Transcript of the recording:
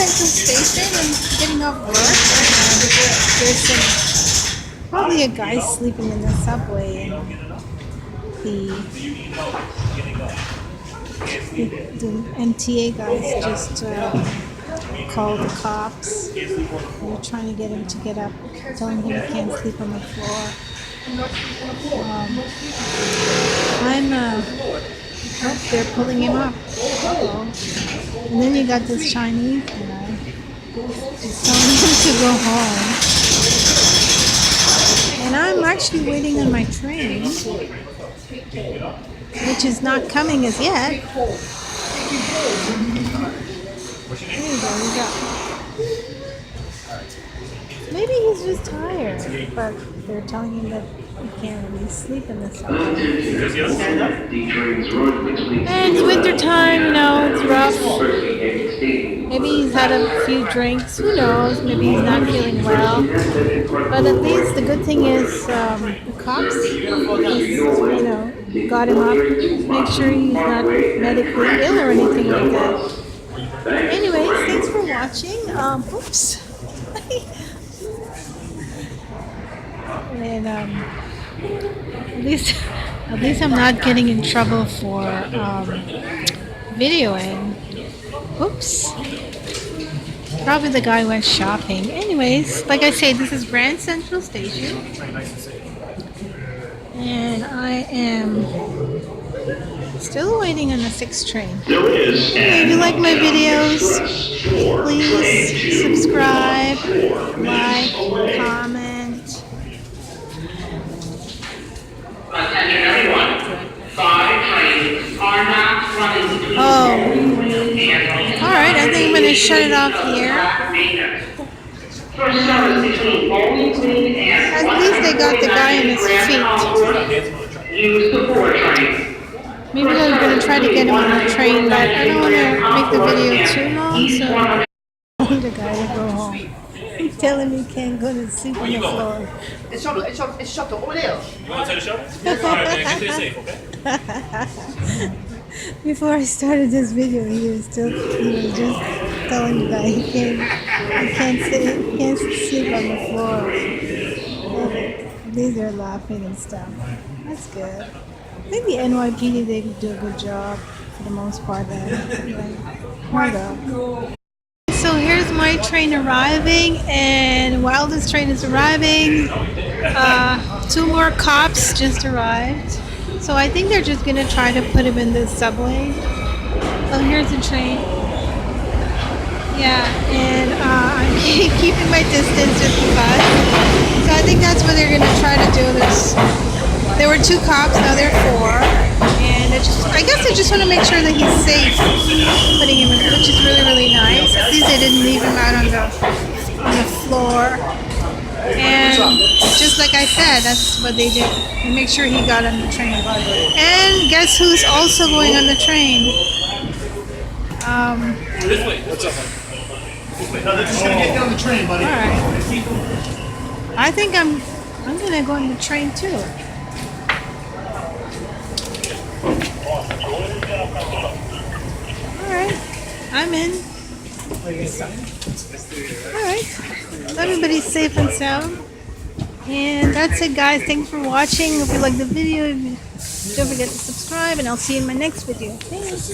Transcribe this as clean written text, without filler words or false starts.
Central Station. I'm getting off work. There's probably a guy sleeping in the subway, and the MTA guys just called the cops. They're trying to get him to get up, telling him he can't sleep on the floor. Oh, they're pulling him up. Uh-oh. And then you got this Chinese guy just telling him to go home. And I'm actually waiting on my train, which is not coming as yet. There you go. Maybe he's just tired, but they're telling him that he can't really sleep in the subway. And it's winter time, it's rough. Maybe he's had a few drinks, who knows, maybe he's not feeling well. But at least the good thing is the cops, got him up, make sure he's not medically ill or anything like that. Anyways, thanks for watching. Oops. And at least I'm not getting in trouble for videoing. Oops. Probably the guy went shopping. Anyways, like I say, this is Grand Central Station. And I am still waiting on the 6th train. Anyway, if you like my videos, please subscribe, like, comment. Attention everyone, 5 trains are not running between Alright, I think I'm going to shut it off here. At least they got the guy on his feet. Maybe they're going to try to get him on the train, but I don't want to make the video too long, so I want the guy to go home. He's telling me he can't go to sleep on the floor. It's shut over there. You want to take a shuttle? Alright, man, get there safe, okay? Before I started this video, he was just telling the guy he can't sleep on the floor. And these are laughing and stuff. That's good. I think the NYPD, they do a good job for the most part. Hold up. So here's my train arriving, and while this train is arriving, 2 more cops just arrived. So I think they're just gonna try to put him in the subway. Oh, here's the train. Yeah, and I'm keeping my distance with the bus. So I think that's what they're gonna try to do. There were 2 cops, now there are 4. And I guess they just want to make sure that he's safe putting him in, which is really, really nice. At least they didn't leave him out on the floor. And just like I said, that's what they did. They make sure he got on the train. And guess who's also going on the train? This way. What's up, man? No, they're just gonna get you on the train, buddy. Alright. I think I'm gonna go on the train too. Alright, I'm in. Alright, everybody's safe and sound. And that's it, guys. Thanks for watching. If you like the video, don't forget to subscribe, and I'll see you in my next video. Thanks.